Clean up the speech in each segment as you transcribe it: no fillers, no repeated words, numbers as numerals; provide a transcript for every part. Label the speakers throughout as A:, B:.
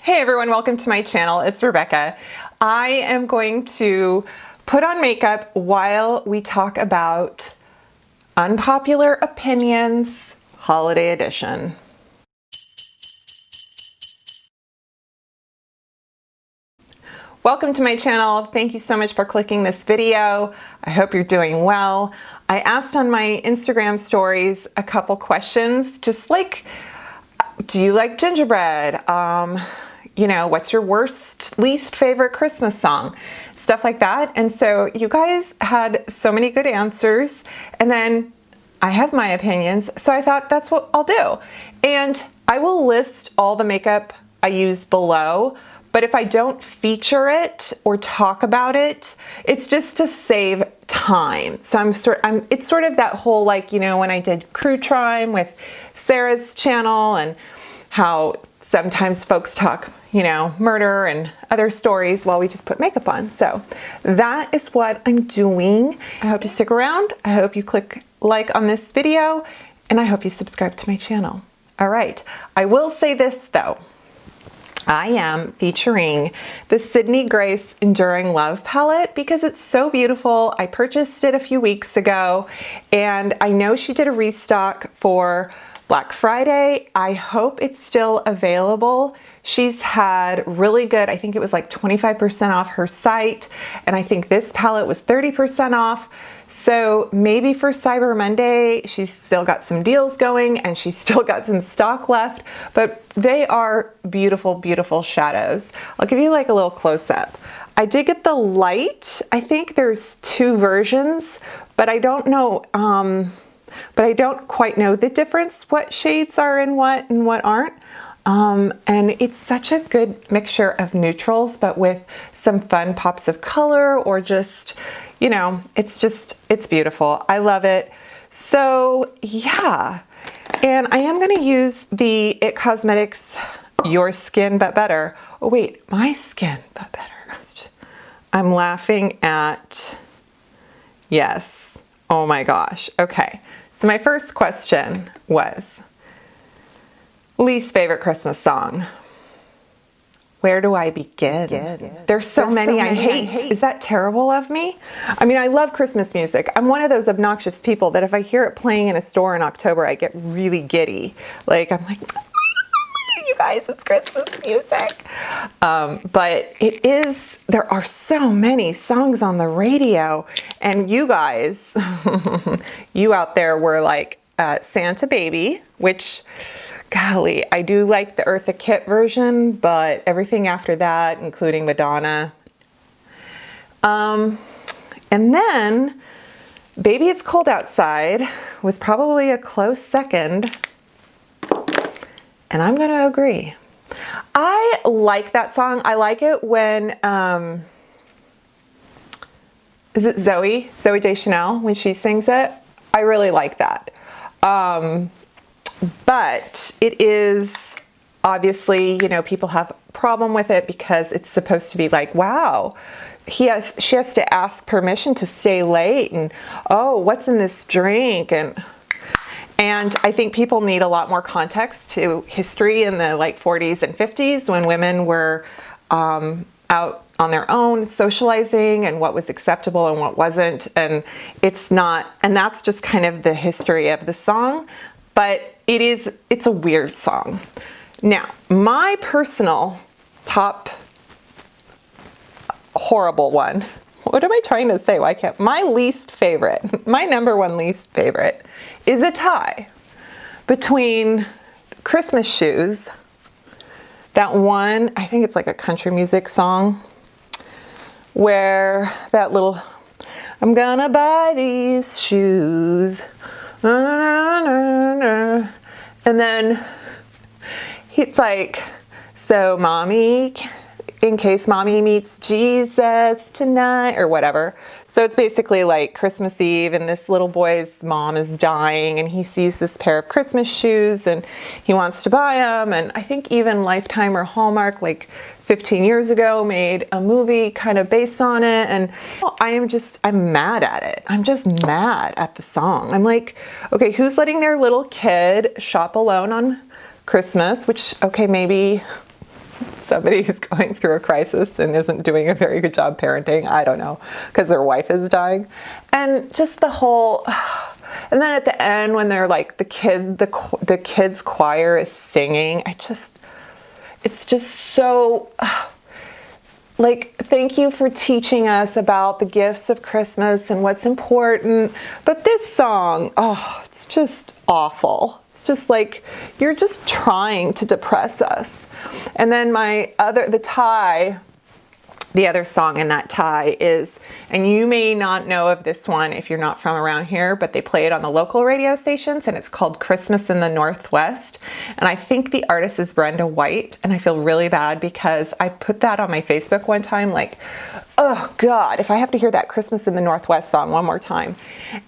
A: Hey everyone, welcome to my channel. It's Rebecca. I am going to put on makeup while we talk about unpopular opinions, holiday edition. Welcome to my channel. Thank you so much for clicking this video. I hope you're doing well. I asked on my Instagram stories a couple questions, just like, do you like gingerbread? What's your least favorite Christmas song? Stuff like that. And so you guys had so many good answers. And then I have my opinions. So I thought that's what I'll do. And I will list all the makeup I use below. But if I don't feature it or talk about it, it's just to save time. So it's sort of that whole, when I did Crew Time with Sarah's channel and how sometimes folks talk, murder and other stories while we just put makeup on. So that is what I'm doing. I hope you stick around. I hope you click like on this video, and I hope you subscribe to my channel. All right. I will say this though. I am featuring the Sydney Grace Enduring Love palette because it's so beautiful. I purchased it a few weeks ago, and I know she did a restock for Black Friday. I hope it's still available. She's had really good, I think it was like 25% off her site, and I think this palette was 30% off. So maybe for Cyber Monday, she's still got some deals going and she's still got some stock left, but they are beautiful, beautiful shadows. I'll give you like a little close up. I did get the light. I think there's two versions, but I don't know, but I don't quite know the difference, what shades are in what and what aren't. And it's such a good mixture of neutrals, but with some fun pops of color, or just, it's beautiful. I love it. So yeah, and I am going to use the IT Cosmetics Your Skin But Better. Oh wait, My Skin But Better. I'm laughing at, yes. Oh my gosh. Okay. So my first question was, least favorite Christmas song. Where do I begin? There's so many I hate. Is that terrible of me? I mean, I love Christmas music. I'm one of those obnoxious people that if I hear it playing in a store in October, I get really giddy. I'm like, you guys, it's Christmas music. But there are so many songs on the radio, and you guys, you out there were like Santa Baby, which, golly, I do like the Eartha Kitt version, but everything after that, including Madonna. And then Baby It's Cold Outside was probably a close second. And I'm going to agree. I like that song. I like it when, is it Zoe Deschanel, when she sings it? I really like that. But it is obviously, people have a problem with it because it's supposed to be like, wow, she has to ask permission to stay late, and oh, what's in this drink? And I think people need a lot more context to history in the 40s and 50s when women were out on their own socializing, and what was acceptable and what wasn't. And it's that's just kind of the history of the song. But it's a weird song. Now, my personal top horrible one, what am I trying to say? My least favorite, my number one least favorite is a tie between Christmas Shoes, that one, I think it's like a country music song, where that little, I'm gonna buy these shoes, and then he's like, so mommy, in case mommy meets Jesus tonight, or whatever. So it's basically like Christmas Eve, and this little boy's mom is dying, and he sees this pair of Christmas shoes and he wants to buy them. And I think even Lifetime or Hallmark 15 years ago made a movie kind of based on it, and I'm mad at it. I'm just mad at the song. I'm like, okay, who's letting their little kid shop alone on Christmas? Which, okay, maybe somebody who's going through a crisis and isn't doing a very good job parenting. I don't know, because their wife is dying. And just the whole, and then at the end when they're like the kids choir is singing, it's just so, like, thank you for teaching us about the gifts of Christmas and what's important. But this song, oh, it's just awful. It's just like, you're just trying to depress us. And then the other song in that tie is, and you may not know of this one if you're not from around here, but they play it on the local radio stations, and it's called Christmas in the Northwest. And I think the artist is Brenda White, and I feel really bad because I put that on my Facebook one time, like, oh God, if I have to hear that Christmas in the Northwest song one more time.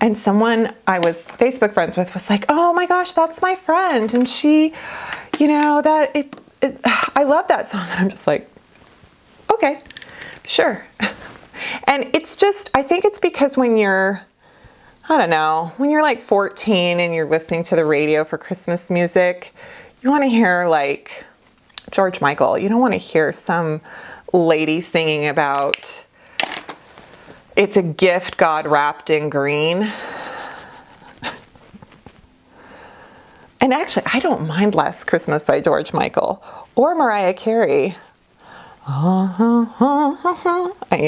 A: And someone I was Facebook friends with was like, oh my gosh, that's my friend. And she, you know, I love that song. And I'm just like, okay. Sure. And it's just, I think it's because when you're, I don't know, when you're like 14 and you're listening to the radio for Christmas music, you want to hear like George Michael. You don't want to hear some lady singing about it's a gift God wrapped in green. And actually, I don't mind Last Christmas by George Michael or Mariah Carey. You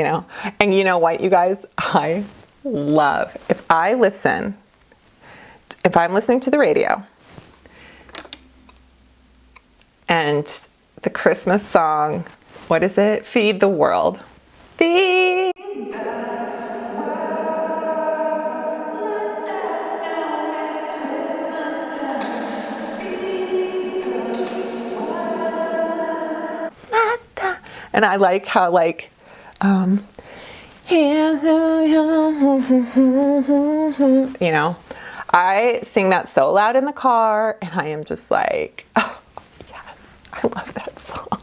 A: know, and you know what, you guys, I love, if I'm listening to the radio and the Christmas song, what is it? Feed the World. Feed the world, let them know it's Christmas time. Feed the world. And I like how, like, you know, I sing that so loud in the car, and I am just like, oh, yes, I love that song.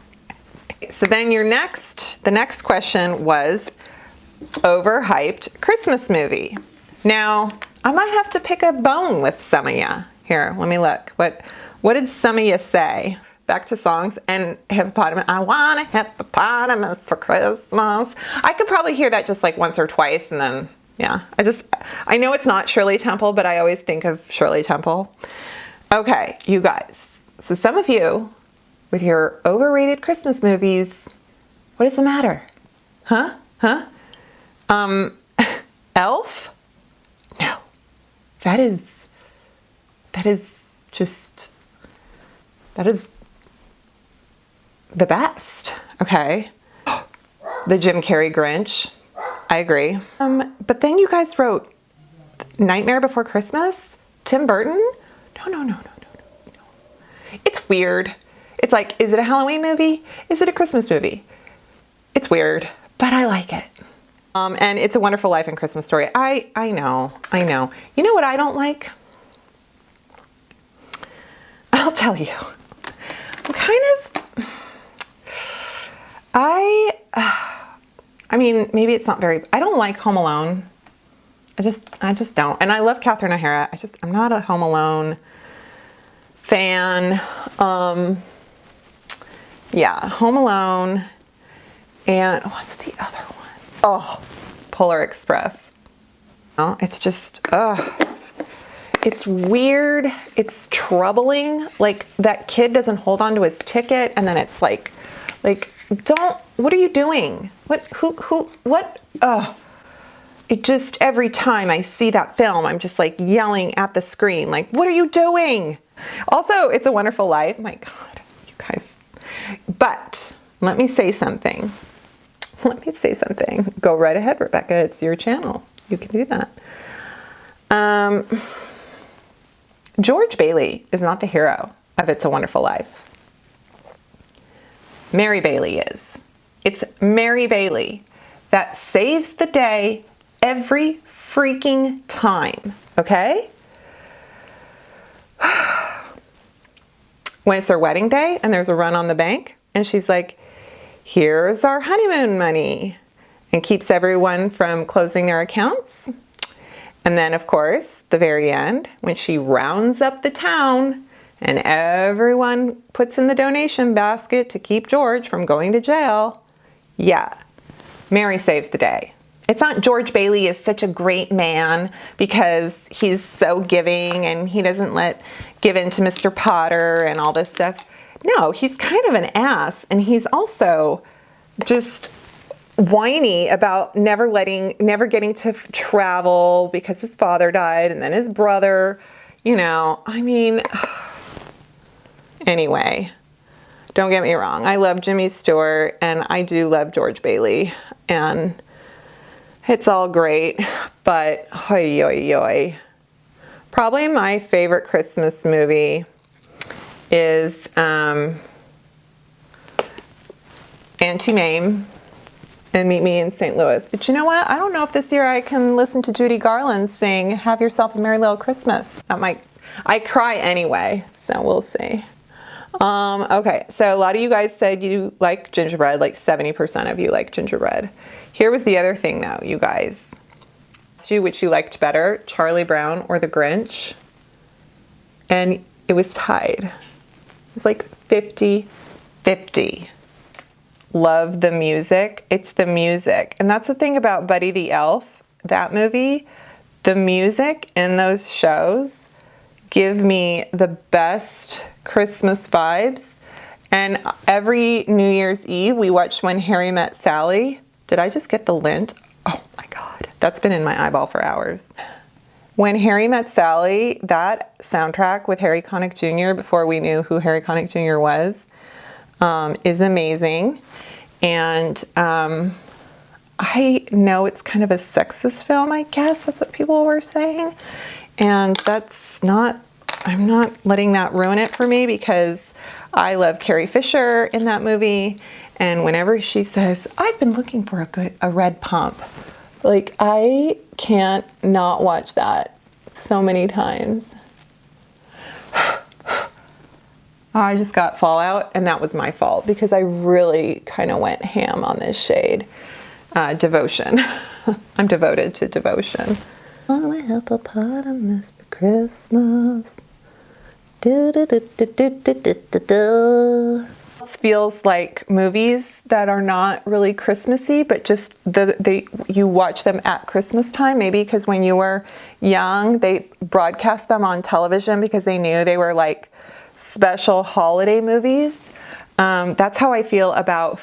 A: So then the next question was overhyped Christmas movie. Now, I might have to pick a bone with some of ya. Here, let me look. What did some of you say? Back to songs and hippopotamus. I want a hippopotamus for Christmas. I could probably hear that just like once or twice, and then, yeah. I know it's not Shirley Temple, but I always think of Shirley Temple. Okay, you guys. So some of you, with your overrated Christmas movies, what is the matter? Huh? Elf? No. That is the best, okay? The Jim Carrey Grinch, I agree. But then you guys wrote Nightmare Before Christmas? Tim Burton? No. It's weird. It's like, is it a Halloween movie? Is it a Christmas movie? It's weird, but I like it. And It's a Wonderful Life and Christmas Story. I know. You know what I don't like? I'll tell you. I'm kind of, I mean, maybe it's not very, I don't like Home Alone. I just don't. And I love Catherine O'Hara. I'm not a Home Alone fan. Yeah, Home Alone. And what's the other one? Oh, Polar Express. Oh, it's just, it's weird. It's troubling. Like, that kid doesn't hold on to his ticket, and then it's like, what are you doing? What? Oh, it just, every time I see that film, I'm just like yelling at the screen, like, what are you doing? Also, It's a Wonderful Life. My God, you guys. But let me say something. Go right ahead, Rebecca. It's your channel. You can do that. George Bailey is not the hero of It's a Wonderful Life. Mary Bailey is. It's Mary Bailey that saves the day every freaking time, okay? When it's their wedding day and there's a run on the bank, and she's like, here's our honeymoon money, and keeps everyone from closing their accounts. And then, of course, the very end, when she rounds up the town and everyone puts in the donation basket to keep George from going to jail. Yeah, Mary saves the day. It's not George Bailey is such a great man because he's so giving and he doesn't give in to Mr. Potter and all this stuff. No, he's kind of an ass, and he's also just whiny about never getting to travel because his father died and then his brother, you know, I mean, anyway, don't get me wrong. I love Jimmy Stewart and I do love George Bailey and it's all great, but hoy, oy, oy. Probably my favorite Christmas movie is Auntie Mame and Meet Me in St. Louis. But you know what? I don't know if this year I can listen to Judy Garland sing Have Yourself a Merry Little Christmas. I cry anyway, so we'll see. Okay, so a lot of you guys said you like gingerbread, like 70% of you like gingerbread. Here was the other thing though, you guys. I asked you which you liked better, Charlie Brown or The Grinch, and it was tied. It was like 50-50. Love the music. It's the music. And that's the thing about Buddy the Elf, that movie. The music in those shows give me the best Christmas vibes. And every New Year's Eve, we watch When Harry Met Sally. Did I just get the lint? Oh my God. That's been in my eyeball for hours. When Harry Met Sally, that soundtrack with Harry Connick Jr., before we knew who Harry Connick Jr. was, is amazing. And I know it's kind of a sexist film, I guess. That's what people were saying. And I'm not letting that ruin it for me because I love Carrie Fisher in that movie. And whenever she says, I've been looking for a red pump, like I can't not watch that so many times. I just got Fallout, and that was my fault because I really kind of went ham on this shade. Devotion. I'm devoted to devotion. On a hippopotamus for Christmas. It feels like movies that are not really Christmassy, but just you watch them at Christmas time. Maybe because when you were young, they broadcast them on television because they knew they were like special holiday movies. That's how I feel about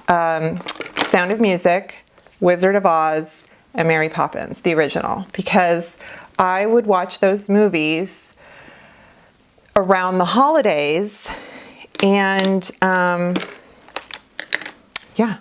A: Sound of Music, Wizard of Oz, and Mary Poppins, the original, because I would watch those movies around the holidays and yeah.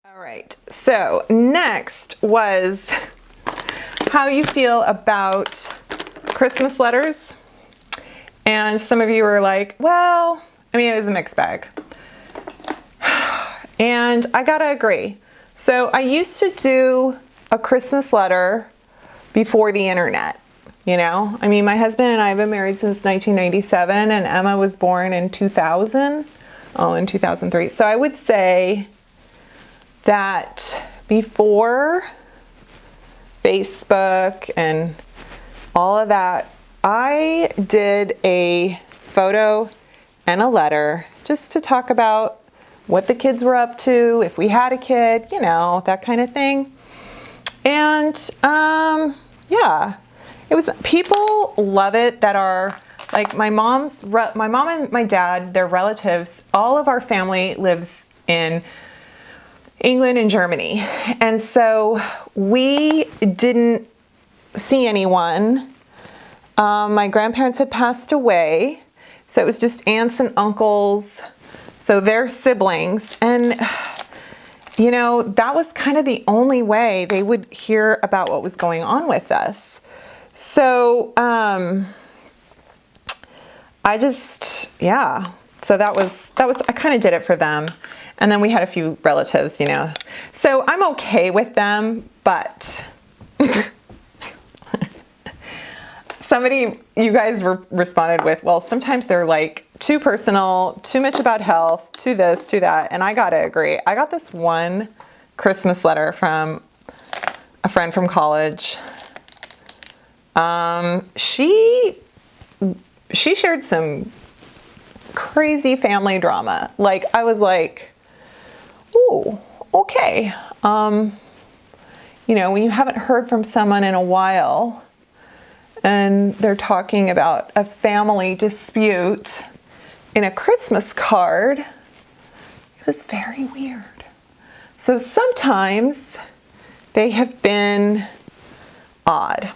A: All right, so next was how you feel about Christmas letters. And some of you were like, well, I mean, it was a mixed bag. And I gotta agree. So I used to do a Christmas letter before the internet, you know? I mean, my husband and I have been married since 1997 and Emma was born in 2000. Oh, in 2003. So I would say that before Facebook and all of that, I did a photo and a letter just to talk about what the kids were up to, if we had a kid, you know, that kind of thing. And yeah, it was, people love it that are like my mom and my dad, their relatives, all of our family lives in England and Germany. And so we didn't see anyone. My grandparents had passed away. So it was just aunts and uncles. So their siblings. And, you know, that was kind of the only way they would hear about what was going on with us. So I just, yeah. So that was, I kind of did it for them. And then we had a few relatives, you know. So I'm okay with them, but you guys responded with, well, sometimes they're like too personal, too much about health, too this, too that. And I gotta agree. I got this one Christmas letter from a friend from college. She shared some crazy family drama. Like, I was like, ooh, okay. You know, when you haven't heard from someone in a while and they're talking about a family dispute in a Christmas card, it was very weird. So sometimes they have been odd.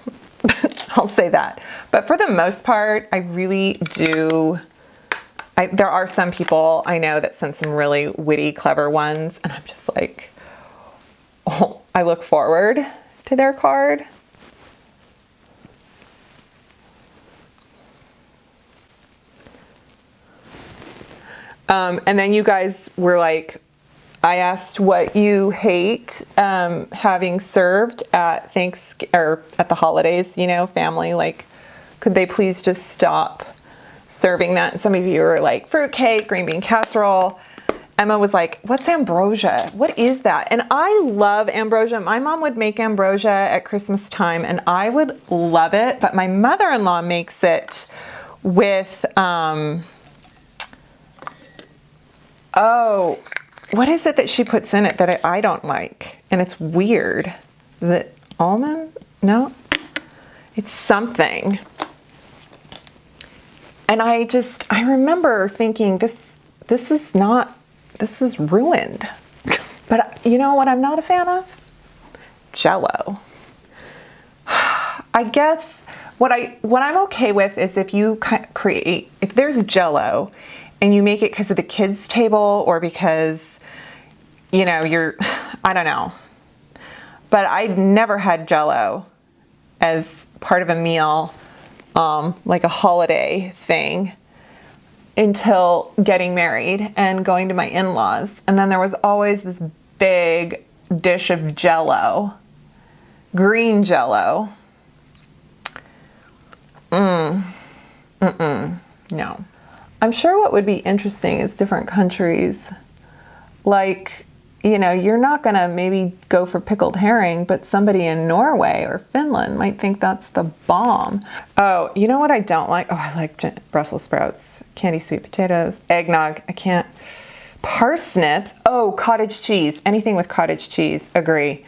A: I'll say that. But for the most part, I really do. There are some people I know that send some really witty, clever ones, and I'm just like, oh, I look forward to their card. And then you guys were like, I asked what you hate having served at at the holidays, you know, family, like, could they please just stop serving that? And some of you were like, fruitcake, green bean casserole. Emma was like, what's ambrosia? What is that? And I love ambrosia. My mom would make ambrosia at Christmas time and I would love it, but my mother-in-law makes it with, oh, what is it that she puts in it that I don't like? And it's weird. Is it almond? No, it's something. And I remember thinking this is ruined. But you know what I'm not a fan of? Jell-O. I guess what I'm okay with is if you if there's Jell-O and you make it because of the kids' table or because, you know, I don't know. But I'd never had Jell-O as part of a meal, like a holiday thing, until getting married and going to my in-laws. And then there was always this big dish of Jell-O, green Jell-O. No. I'm sure what would be interesting is different countries. Like, you know, you're not going to maybe go for pickled herring, but somebody in Norway or Finland might think that's the bomb. Oh, you know what I don't like? Oh, I like Brussels sprouts, candy sweet potatoes, eggnog. I can't. Parsnips. Oh, cottage cheese. Anything with cottage cheese. Agree.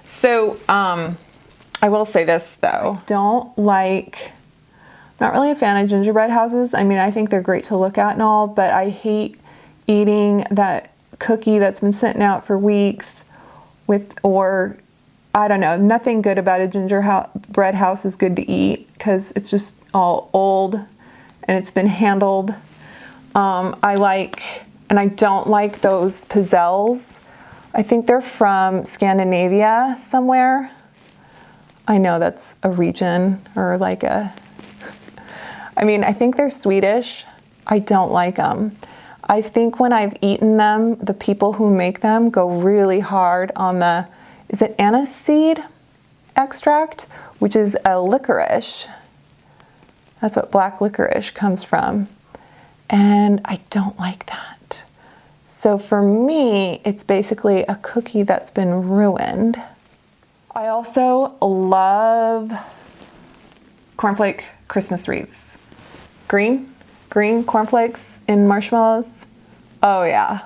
A: So, I will say this though. Don't like, not really a fan of gingerbread houses. I mean, I think they're great to look at and all, but I hate eating that cookie that's been sitting out for weeks or I don't know, nothing good about a gingerbread house is good to eat because it's just all old and it's been handled. And I don't like those pizzelles. I think they're from Scandinavia somewhere. I know that's a region or like I think they're Swedish. I don't like them. I think when I've eaten them, the people who make them go really hard on is it aniseed extract, which is a licorice. That's what black licorice comes from. And I don't like that. So for me, it's basically a cookie that's been ruined. I also love cornflake Christmas wreaths. Green cornflakes in marshmallows. Oh yeah.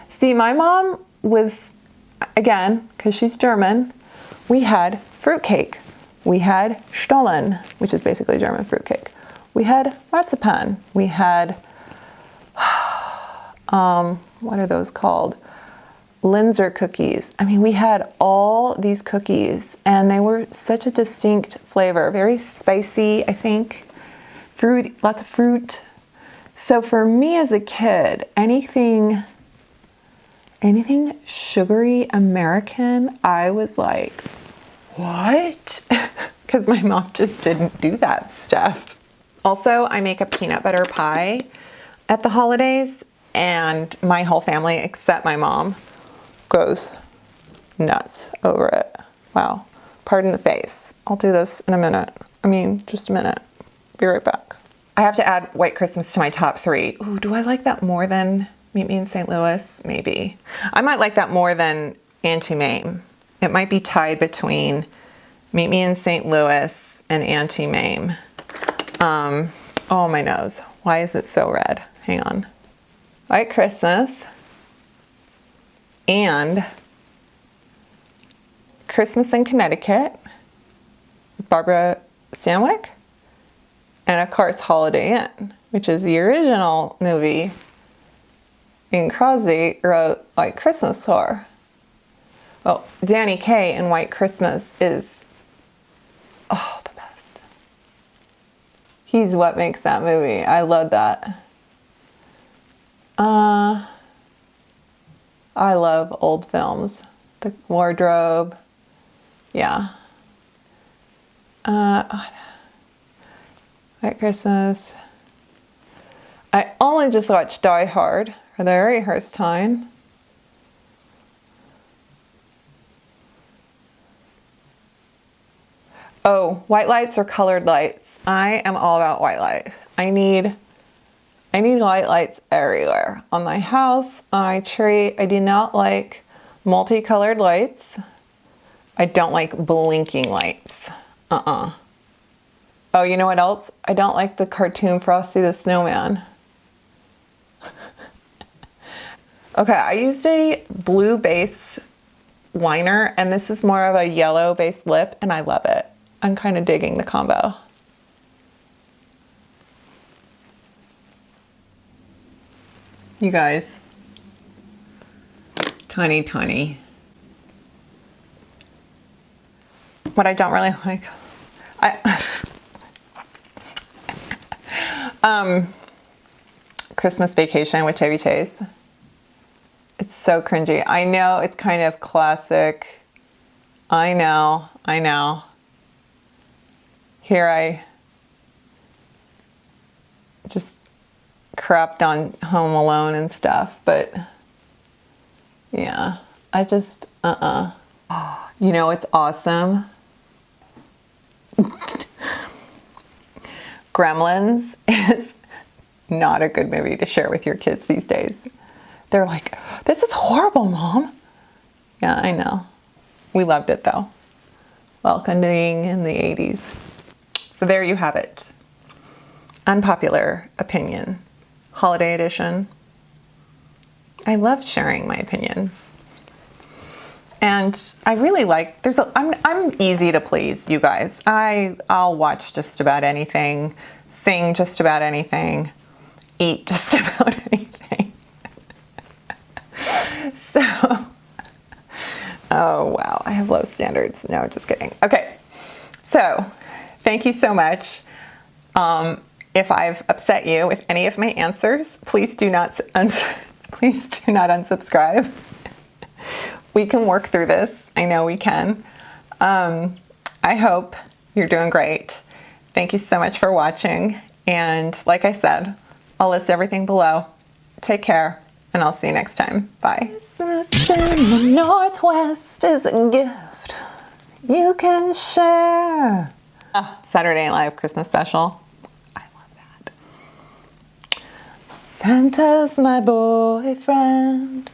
A: See, my mom was, again, because she's German, we had fruitcake. We had Stollen, which is basically German fruitcake. We had marzipan. We had, what are those called? Linzer cookies. I mean, we had all these cookies and they were such a distinct flavor, very spicy, I think. Fruit, lots of fruit. So for me as a kid, anything sugary American, I was like, what? Because my mom just didn't do that stuff. Also, I make a peanut butter pie at the holidays and my whole family except my mom goes nuts over it. Wow. Pardon the face. I'll do this in a minute. I mean, just a minute. Be right back. I have to add White Christmas to my top 3. Ooh, do I like that more than Meet Me in St. Louis? Maybe. I might like that more than Auntie Mame. It might be tied between Meet Me in St. Louis and Auntie Mame. Oh, my nose. Why is it so red? Hang on. White Christmas and Christmas in Connecticut with Barbara Stanwyck, and of course Holiday Inn, which is the original movie Bing Crosby wrote White Christmas for. Well, Danny Kaye in White Christmas is, oh, the best. He's what makes that movie. I love that. I love old films. The Wardrobe. Yeah. White Christmas. I only just watched Die Hard for the very first time. Oh, white lights or colored lights? I am all about white light. I need white lights everywhere. On my house, on my tree. I do not like multicolored lights. I don't like blinking lights. Oh, you know what else? I don't like the cartoon Frosty the Snowman. Okay, I used a blue base liner, and this is more of a yellow base lip, and I love it. I'm kind of digging the combo. You guys, tiny, tiny. What I don't really like, Christmas Vacation with Chevy Chase. It's so cringy. I know it's kind of classic. I know. Here I just crapped on Home Alone and stuff, but yeah, I just, You know, it's awesome. Gremlins is not a good movie to share with your kids these days. They're like, this is horrible, Mom. Yeah, I know. We loved it though. Welcoming in the 80s. So there you have it. Unpopular opinion. Holiday edition. I love sharing my opinions. And I really like, I'm easy to please, you guys. I'll watch just about anything, sing just about anything, eat just about anything. So, oh wow, I have low standards. No, just kidding. Okay, so thank you so much. If I've upset you with any of my answers, please do not unsubscribe. We can work through this. I know we can. I hope you're doing great. Thank you so much for watching. And like I said, I'll list everything below. Take care, and I'll see you next time. Bye. Christmas in the Northwest is a gift you can share. Saturday Night Live Christmas special. I love that. Santa's my boyfriend.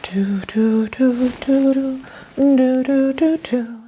A: Do do do do do do do do do.